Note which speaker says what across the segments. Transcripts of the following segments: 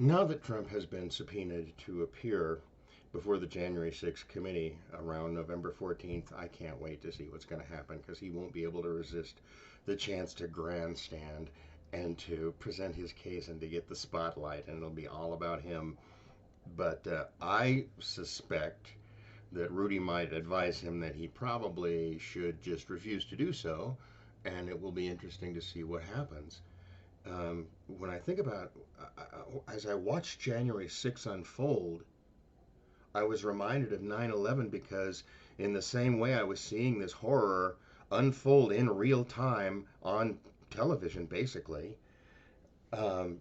Speaker 1: Now that Trump has been subpoenaed to appear before the January 6th committee around November 14th, I can't wait to see what's going to happen because he won't be able to resist the chance to grandstand and to present his case and to get the spotlight, and it'll be all about him. But I suspect that Rudy might advise him that he probably should just refuse to do so, and it will be interesting to see what happens. When I think about, as I watched January 6 unfold, I was reminded of 9/11 because, in the same way I was seeing this horror unfold in real time on television, basically, um,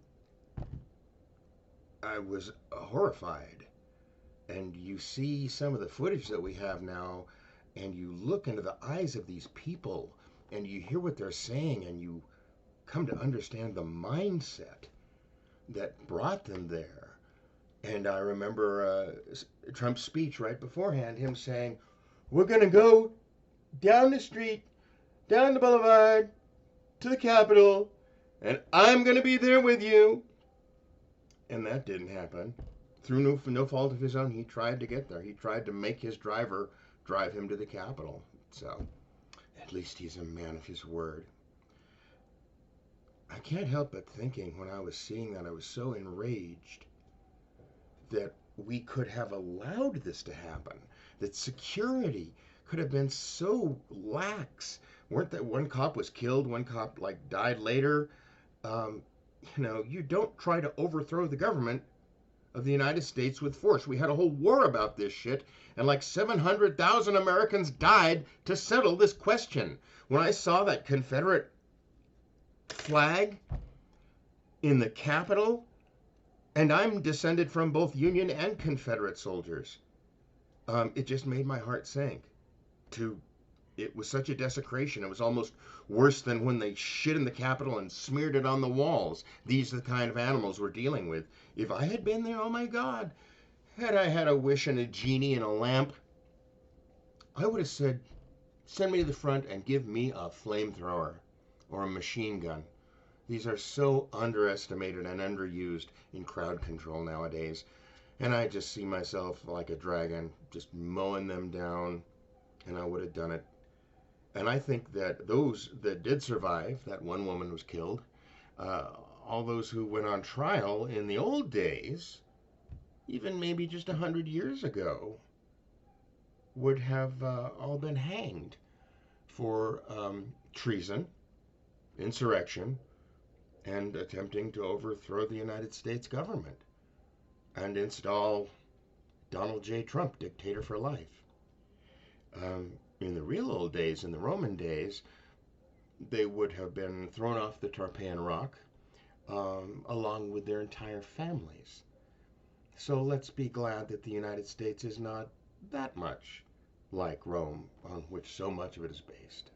Speaker 1: I was horrified. And you see some of the footage that we have now, and you look into the eyes of these people, and you hear what they're saying, and you come to understand the mindset that brought them there. And I remember Trump's speech right beforehand, him saying, "We're going to go down the street, down the boulevard, to the Capitol, and I'm going to be there with you." And that didn't happen. Through no fault of his own, he tried to get there. He tried to make his driver drive him to the Capitol. So, at least he's a man of his word. I can't help but thinking when I was seeing that, I was so enraged that we could have allowed this to happen, that security could have been so lax. Weren't that one cop was killed, one cop like died later? Um, you don't try to overthrow the government of the United States with force. We had a whole war about this shit, and like 700,000 Americans died to settle this question. When I saw that Confederate flag in the Capitol, and I'm descended from both Union and Confederate soldiers, it just made my heart sink. To It was such a desecration. It was almost worse than when they shit in the Capitol and smeared it on the walls. These are the kind of animals we're dealing with. If I had been there, oh my God, had I had a wish and a genie and a lamp, I would have said, send me to the front and give me a flamethrower or a machine gun. These are so underestimated and underused in crowd control nowadays. And I just see myself like a dragon, just mowing them down, and I would have done it. And I think that those that did survive, that one woman was killed, uh, all those who went on trial in the old days, even maybe just 100 years ago, would have all been hanged for treason, insurrection, and attempting to overthrow the United States government and install Donald J. Trump, dictator for life. In the real old days, in the Roman days, they would have been thrown off the Tarpeian Rock along with their entire families. So let's be glad that the United States is not that much like Rome, on which so much of it is based.